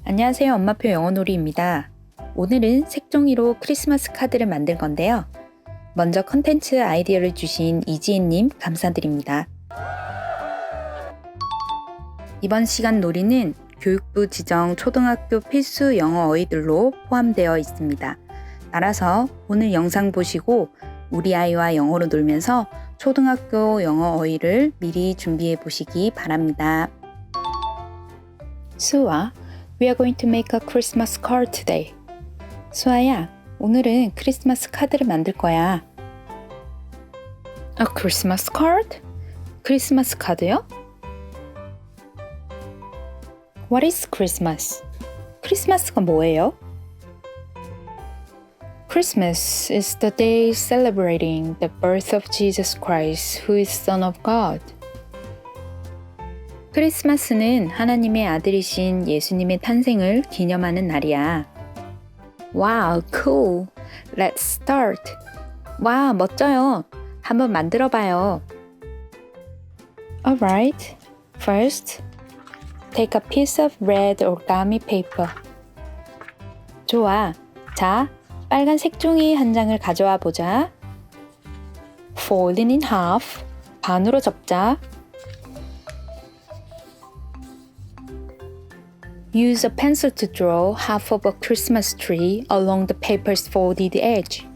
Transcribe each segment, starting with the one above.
안녕하세요. 엄마표 영어놀이입니다. 오늘은 색종이로 크리스마스 카드를 만들 건데요. 먼저 컨텐츠 아이디어를 주신 이지혜님 감사드립니다. 이번 시간 놀이는 교육부 지정 초등학교 필수 영어 어휘들로 포함되어 있습니다. 따라서 오늘 영상 보시고 우리 아이와 영어로 놀면서 초등학교 영어 어휘를 미리 준비해 보시기 바랍니다. 수아, we are going to make a Christmas card today. 수아야, 오늘은 크리스마스 카드를 만들 거야. A Christmas card? 크리스마스 카드요? What is Christmas? 크리스마스가 뭐예요? Christmas is the day celebrating the birth of Jesus Christ, who is Son of God. 크리스마스는 하나님의 아들이신 예수님의 탄생을 기념하는 날이야. Wow, cool. Let's start. 와, 멋져요. 한번 만들어 봐요. Alright. First, take a piece of red origami paper. 좋아. 자, 빨간 색종이 한 장을 가져와 보자. Fold it in half. 반으로 접자. Use a pencil to draw half of a Christmas tree along the paper's folded edge.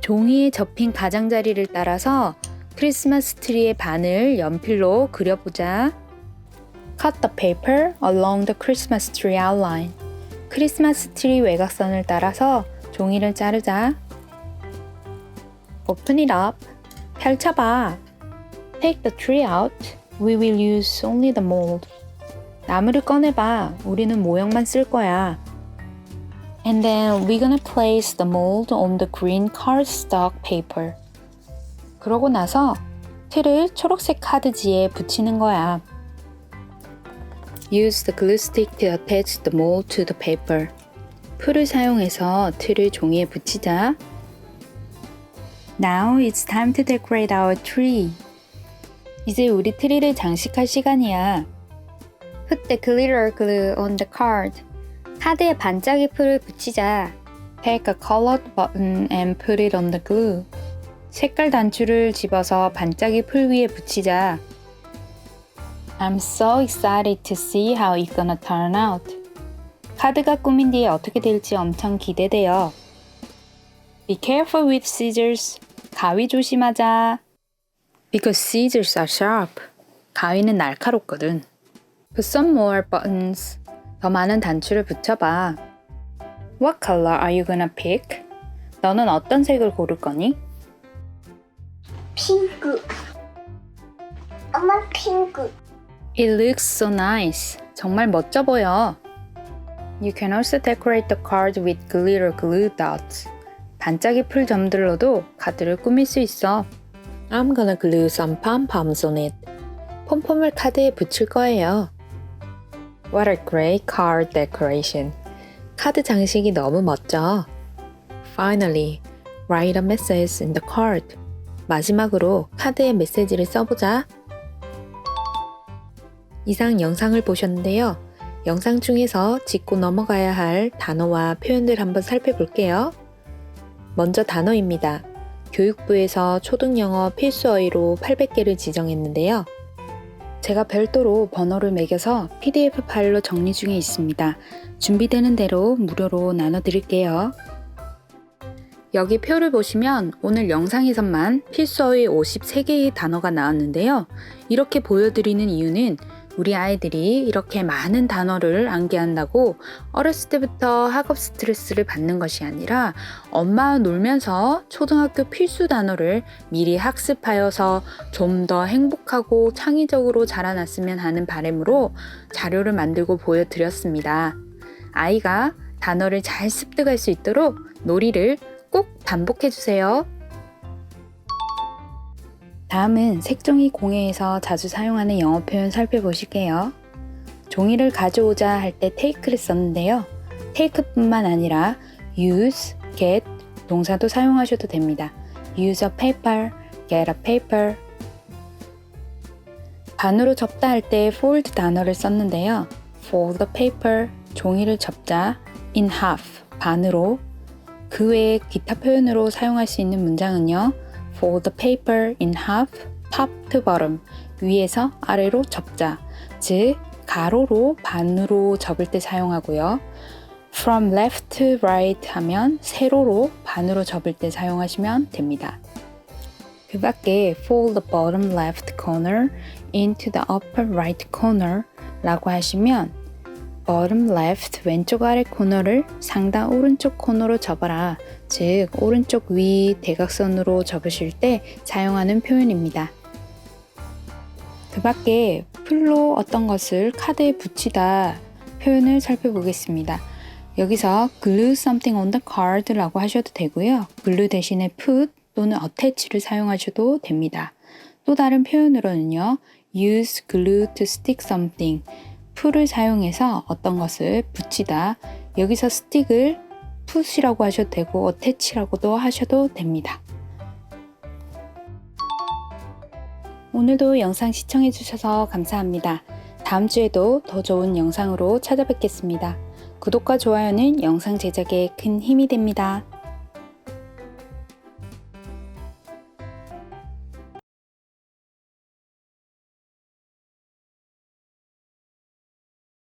종이에 접힌 가장자리를 따라서 크리스마스 트리의 반을 연필로 그려보자. Cut the paper along the Christmas tree outline. 크리스마스 트리 외곽선을 따라서 종이를 자르자. Open it up. 펼쳐봐. Take the tree out. We will use only the mold. 나무를 꺼내봐. 우리는 모형만 쓸 거야. And then we're gonna place the mold on the green cardstock paper. 그러고 나서 틀을 초록색 카드지에 붙이는 거야. Use the glue stick to attach the mold to the paper. 풀을 사용해서 틀을 종이에 붙이자. Now it's time to decorate our tree. 이제 우리 트리를 장식할 시간이야. Put the glitter glue on the card. 카드에 반짝이 풀을 붙이자. Take a colored button and put it on the glue. 색깔 단추를 집어서 반짝이 풀 위에 붙이자. I'm so excited to see how it's gonna turn out. 카드가 꾸민 뒤에 어떻게 될지 엄청 기대돼요. Be careful with scissors. 가위 조심하자. Because scissors are sharp. 가위는 날카롭거든. Put some more buttons. 더 많은 단추를 붙여봐. What color are you gonna pick? 너는 어떤 색을 고를 거니? 핑크. 엄마 핑크. It looks so nice. 정말 멋져 보여. You can also decorate the card with glitter glue dots. 반짝이 풀 점들로도 카드를 꾸밀 수 있어. I'm gonna glue some pom-poms on it. 폼폼을 카드에 붙일 거예요. What a great card decoration. 카드 장식이 너무 멋져. Finally, write a message in the card. 마지막으로 카드에 메시지를 써보자. 이상 영상을 보셨는데요. 영상 중에서 짚고 넘어가야 할 단어와 표현들 한번 살펴볼게요. 먼저 단어입니다. 교육부에서 초등영어 필수어휘로 800개를 지정했는데요. 제가 별도로 번호를 매겨서 PDF 파일로 정리 중에 있습니다. 준비되는 대로 무료로 나눠드릴게요. 여기 표를 보시면 오늘 영상에서만 필수어휘 53개의 단어가 나왔는데요. 이렇게 보여드리는 이유는 우리 아이들이 이렇게 많은 단어를 암기한다고 어렸을 때부터 학업 스트레스를 받는 것이 아니라 엄마와 놀면서 초등학교 필수 단어를 미리 학습하여서 좀 더 행복하고 창의적으로 자라났으면 하는 바람으로 자료를 만들고 보여드렸습니다. 아이가 단어를 잘 습득할 수 있도록 놀이를 꼭 반복해주세요. 다음은 색종이 공예에서 자주 사용하는 영어 표현 살펴보실게요. 종이를 가져오자 할 때 take를 썼는데요. take뿐만 아니라 use, get 동사도 사용하셔도 됩니다. use a paper, get a paper. 반으로 접다 할 때 fold 단어를 썼는데요. fold the paper, 종이를 접자. in half, 반으로. 그 외에 기타 표현으로 사용할 수 있는 문장은요. fold the paper in half, top to bottom, 위에서 아래로 접자. 즉, 가로로 반으로 접을 때 사용하고요. from left to right 하면 세로로 반으로 접을 때 사용하시면 됩니다. 그 밖에 fold the bottom left corner into the upper right corner 라고 하시면 bottom left 왼쪽 아래 코너를 상단 오른쪽 코너로 접어라. 즉 오른쪽 위 대각선으로 접으실 때 사용하는 표현입니다. 그 밖에 풀로 어떤 것을 카드에 붙이다 표현을 살펴보겠습니다. 여기서 glue something on the card 라고 하셔도 되고요. glue 대신에 put 또는 attach를 사용하셔도 됩니다. 또 다른 표현으로는요. use glue to stick something, 풀을 사용해서 어떤 것을 붙이다. 여기서 stick을 put이라고 하셔도 되고 attach라고도 하셔도 됩니다. 오늘도 영상 시청해주셔서 감사합니다. 다음 주에도 더 좋은 영상으로 찾아뵙겠습니다. 구독과 좋아요는 영상 제작에 큰 힘이 됩니다.